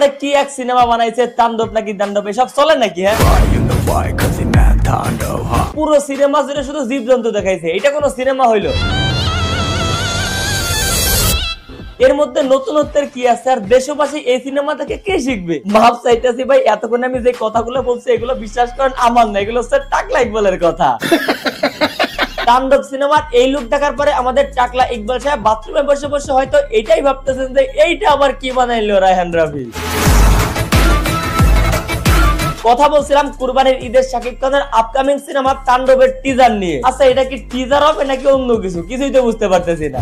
আরে কি এক সিনেমা বানাইছে, তাণ্ডব নাকি দাণ্ডব, এসব চলে নাকি? হ্যাঁ, পুরো সিনেমা জুড়ে শুধু জীবজন্তু দেখাইছে, এটা কোনো সিনেমা হইলো? এর মধ্যে নতুনত্বের কি আছে? আর দেশবাসী এই সিনেমা থেকে কে শিখবে? ভাব চাইতেছি ভাই, এতক্ষণ আমি যে কথাগুলো বলছি এগুলো বিশ্বাস করেন আমার না, এগুলো হচ্ছে টাকলা ইকবালের কথা। তাণ্ডব সিনেমার এই লুক দেখার পরে আমাদের টাকলা ইকবাল সাহেব বাথরুমে বসে বসে হয়তো এটাই ভাবতেছেন যে এইটা আবার কি বানাইলো রায়হান রাফি। কথা বলছিলাম কুরবানির ঈদের শাকিব খানের আপকামিং সিনেমা তাণ্ডবের টিজার নিয়ে। আচ্ছা, এটা কি টিজার হবে নাকি অন্য কিছু, কিছুই তো বুঝতে পারতেছি না।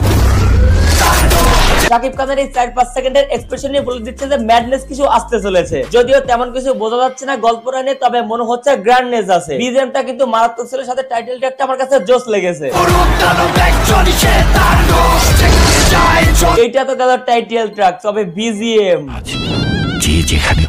শাকিব খানের এই 4-5 সেকেন্ডের এক্সপ্রেশন নিয়ে বলে দিচ্ছে যে ম্যাডনেস কিছু আসতে চলেছে, যদিও তেমন কিছু বোঝা যাচ্ছে না গল্পটা নিয়ে, তবে মনে হচ্ছে গ্র্যান্ডনেস আছে। বিজিএমটা কিন্তু মারাত্মক ছিল, সাথে টাইটেল ট্র্যাকটা আমার কাছে জোস লেগেছে। এইটা তো গেল টাইটেল ট্র্যাক, তবে বিজিএম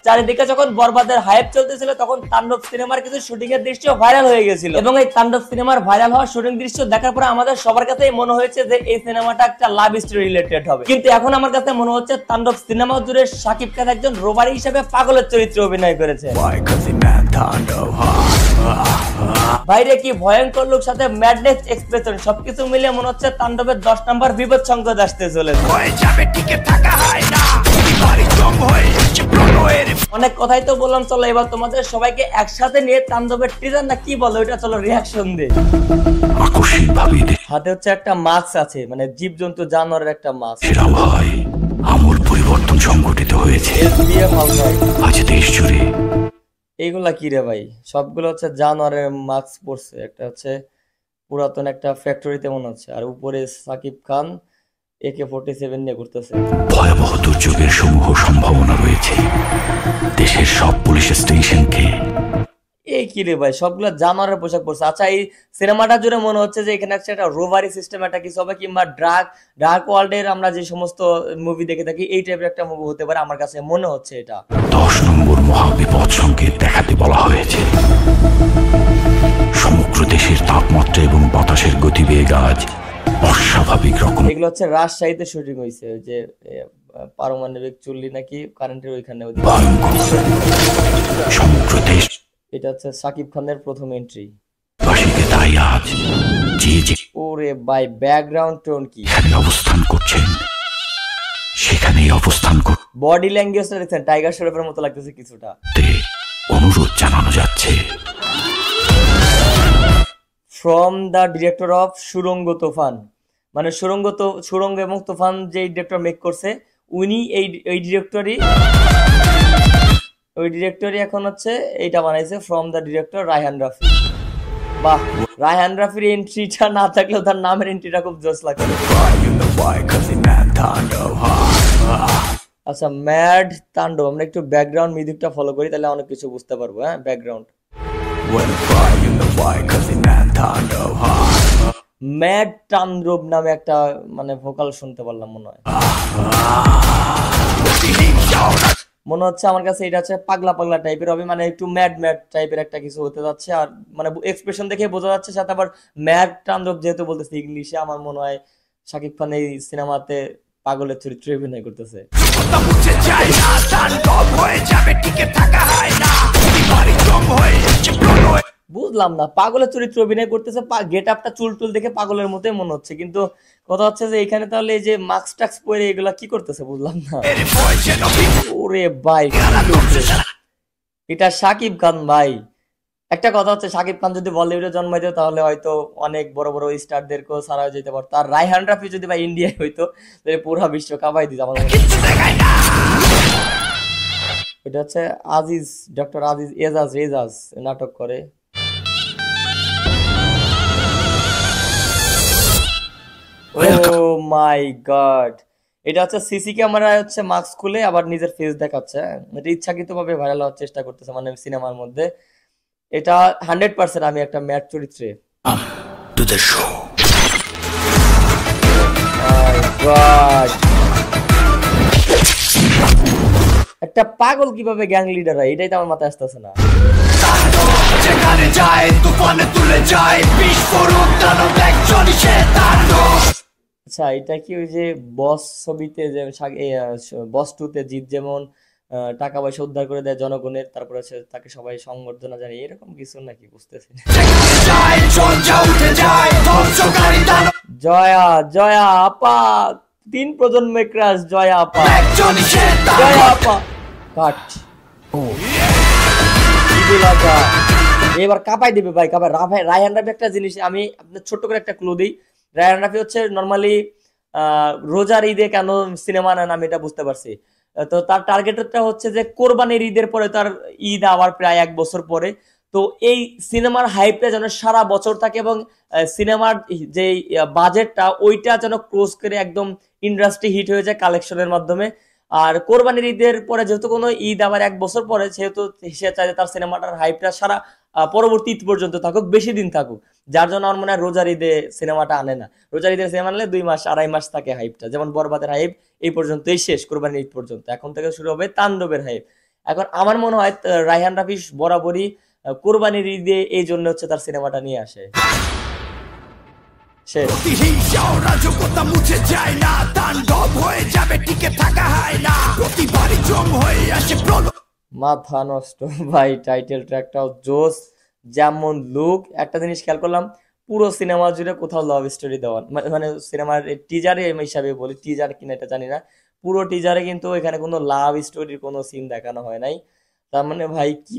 চারিদিকে যখন বরবাদের হাইপ চলতেছিল তখন তাণ্ডব সিনেমার কিছু শুটিং এর দৃশ্য ভাইরাল হয়ে গেছিল, এবং এই তাণ্ডব সিনেমার ভাইরাল হওয়া শুটিং দৃশ্য দেখার পরে আমাদের সবার কাছেই মনে হয়েছে যে এই সিনেমাটা একটা লাভ স্টোরি রিলেটেড হবে। কিন্তু এখন আমার কাছে মনে হচ্ছে তাণ্ডব সিনেমা জুড়ে শাকিব খান একজন রোবারি হিসেবে পাগলের চরিত্রে অভিনয় করেছে। বাইরে কি ভয়ঙ্কর লোক, সাথে ম্যাডনেস এক্সপ্রেশন, সবকিছু মিলে মনে হচ্ছে তাণ্ডবের 10 নম্বর বিপদ সংকেত আসতে চলেছে। অনেক কথাই তো বললাম, চলো এবার তোমাদের সবাইকে একসাথে নিয়ে তাণ্ডবের টিজার না কি বলো এটা চলো রিয়াকশন দে। হাতে হচ্ছে একটা মাস্ক আছে, মানে জীবজন্তু জানোয়ারের একটা মাস্ক। আমূল পরিবর্তন সংঘটিত হয়েছে আজ দেশ জুড়ে। এইগুলা কি রে ভাই? সবগুলো হচ্ছে জানোয়ারের মাস্ক পরছে, একটা হচ্ছে পুরাতন একটা ফ্যাক্টরিতে মনে হচ্ছে, আর উপরে সাকিব খান AK-47 নিয়ে ঘুরতেছে। ভয়াবহ দুর্যোগের সমূহ সম্ভাবনা রয়েছে দেশের সব পুলিশ স্টেশনকে। এই কি রে ভাই, সবগুলো জানোয়ারের পোশাক পরছে। আচ্ছা, এই সিনেমাটা জুড়ে মনে হচ্ছে যে এখানে একটা রোভারি সিস্টেম একটা কিছু হবে, কিংবা ডার্ক ওয়ার্ল্ডের আমরা যে সমস্ত মুভি দেখে থাকি এই টাইপের একটা মুভি হতে পারে, আমার কাছে মনে হচ্ছে এটা। 10 নম্বর মহাবিপদ সংকেত দেখাতে বলা হয়েছে। সমগ্র দেশের তাপমাত্রা এবং বাতাসের গতিবেগ আজ অস্বাভাবিক রকম। এগুলো হচ্ছে রাজশাহীতে শুটিং হয়েছে, ওই যে পারমাণবিক চুল্লি নাকি কারেন্টের ওইখানে। সমগ্র দেশ। এটা হচ্ছে সাকিব খানের প্রথম এন্ট্রি। তাই আজ ওরে ভাই, ব্যাকগ্রাউন্ড টোন কি অবস্থান করছেন সেখানেই অবস্থান কর। বডি ল্যাঙ্গুয়েজটা দেখছেন, টাইগার শরফের মতো লাগতেছে কিছুটা। অনুরোধ জানানো যাচ্ছে ফ্রম দ্য ডিরেক্টর অফ সুরঙ্গ তুফান, মানে সুরঙ্গ এবং তুফান যে ডিরেক্টর মেক করছে উনি এই ডিরেক্টরি এখন হচ্ছে এইটা বানাইছে, from the director Raihan Rafi. বাহ, রায়হান রাফির এন্ট্রিটা না থাকলেও তার নামের এন্ট্রিটা খুব জোস লাগে। আচ্ছা, ম্যাড তাণ্ডব, আমরা একটু ব্যাকগ্রাউন্ড মিউজিকটা ফলো করি তাহলে অনেক কিছু বুঝতে পারবো। হ্যাঁ, ব্যাকগ্রাউন্ড ম্যাড তাণ্ডব নামে একটা মানে ভোকাল শুনতে পারলাম, মনে হচ্ছে আমার কাছে এটা হচ্ছে পাগলা পাগলা টাইপের হবে, মানে একটু ম্যাড টাইপের একটা কিছু হতে যাচ্ছে। আর মানে এক্সপ্রেশন দেখে বোঝা যাচ্ছে, সাথে আবার ম্যাড তাণ্ডব যেহেতু বলতেছে ইংলিশে, আমার মনে হয় শাকিব খান এই সিনেমাতে পাগলের চরিত্রে অভিনয় করতেছে। বুঝলাম না, পাগলের চরিত্র অভিনয় করতেছে, গেট আপটা চুল দেখে পাগলের মতোই মনে হচ্ছে, কিন্তু কথা হচ্ছে যে এখানে তাহলে এই যে মাস্ক টাক্স পরে এগুলা কি করতেছে বুঝলাম না। ওরে ভাই, এটা শাকিব খান ভাই। একটা কথা হচ্ছে, শাকিব খান যদি বলিউডে জন্মাইতো তাহলে হয়তো অনেক বড় বড় স্টারদেরকেও ছাড়া যেতে পারতো, আর রায়হান রাফি যদি ভাই ইন্ডিয়ায় হইতো তাহলে পুরো বিশ্ব কাঁপাই দিত আমার মনে হয়। এটা হচ্ছে ডক্টর আজিজ এজাজ নাটক করে। ও মাই গড, এটা হচ্ছে সিসি ক্যামেরায় হচ্ছে মাস্ক খুলে আবার নিজের ফেস দেখাচ্ছে। এটা ইচ্ছাকৃতভাবে ভাইরাল হওয়ার চেষ্টা করতেছে মানে সিনেমার মধ্যে। এটা 100% আমি একটা ম্যাড চরিত্রে। একটা পাগল কিভাবে গ্যাং লিডার হয় এটাই তো আমার মাথায় আসতেছে না। আচ্ছা, এটা কি ওই যে বস ছবিতে যে বস 2 তে জিৎ যেমন টাকা পয়সা উদ্ধার করে দেয় জনগণের, তারপরে হচ্ছে তাকে সবাই সংবর্ধনা জানিয়ে, এরকম কিছু নাকি বুঝতেছি না। জয়া জয়া আপা, 3 প্রজন্মের ক্রাশ জয়া আপা, জয়া আপা কাট। ঈদুল আজহা এবার কাঁপাই দিবে ভাই, কাঁপাই। রায়হান রাফি একটা জিনিস আমি আপনার ছোট্ট করে একটা ক্লু দিই। রায়হান রাফি হচ্ছে নর্মালি রোজার ঈদে কেন সিনেমা আনেন আমি এটা বুঝতে পারছি। তো তার টার্গেটটা হচ্ছে যে কোরবানির ঈদের পরে তার ঈদ আবার প্রায় 1 বছর পরে। তো এই সিনেমার হাইপটা যেন সারা বছর থাকে এবং সিনেমার যে বাজেটটা ওইটা যেন ক্লোজ করে একদম ইন্ডাস্ট্রি হিট হয়ে যায় কালেকশনের মাধ্যমে। আর কোরবানির ঈদের পরে যেহেতু কোনো ঈদ আবার 1 বছর পরে, সেহেতু সে চায় যে তার সিনেমাটার হাইপটা সারা পরবর্তী ঈদ পর্যন্ত থাকুক, বেশি দিন থাকুক। যার জন্য আমার মনে হয় রোজার ঈদে সিনেমাটা আনে না। রোজার ঈদের সিনেমা আনলে 2 মাস 2.5 মাস থাকে হাইপটা, যেমন বরবাদের হাইপ এই পর্যন্তই শেষ, কোরবানির ঈদ পর্যন্ত। এখন থেকে শুরু হবে তাণ্ডবের হাইপ। এখন আমার মনে হয় রায়হান রাফি বরাবরই কোরবানির ঈদে এই জন্য হচ্ছে তার সিনেমাটা নিয়ে আসে। শেষ। মুছে যায় না, তাণ্ডব হয়ে যাবে, টিকে থাকা হয় না, প্রতিবারই জম হয়ে আসে মাথা নষ্ট ভাই। টাইটেল ট্র্যাকটাও জোস, যেমন লুক। একটা জিনিস খেয়াল করলাম, পুরো সিনেমা জুড়ে কোথাও লাভ স্টোরি দেওয়া, মানে সিনেমার টিজারে হিসাবে বলি, টিজার কিনা এটা জানি না, পুরো টিজারে কিন্তু এখানে কোনো লাভ স্টোরির কোনো সিন দেখানো হয় নাই। তার মানে ভাই কি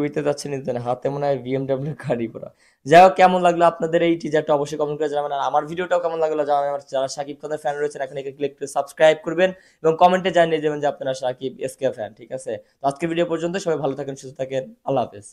হইতে যাচ্ছে নিতে না, হাতে মনে হয় বিএমডাব্লিউ গাড়ি পড়া। যাই হোক, কেমন লাগলো আপনাদের এই টিজারটা অবশ্যই কমেন্ট করে জানাবেন। আর আমার ভিডিওটাও কেমন লাগলো জানাবেন। আমার যারা শাকিব খানের ফ্যান রয়েছেন এখন একে ক্লিক করে সাবস্ক্রাইব করবেন এবং কমেন্টে জানিয়ে দেবেন যে আপনারা শাকিব এসকে ফ্যান। ঠিক আছে, তো আজকের ভিডিও পর্যন্ত, সবাই ভালো থাকেন, সুস্থ থাকেন, আল্লাহ হাফেজ।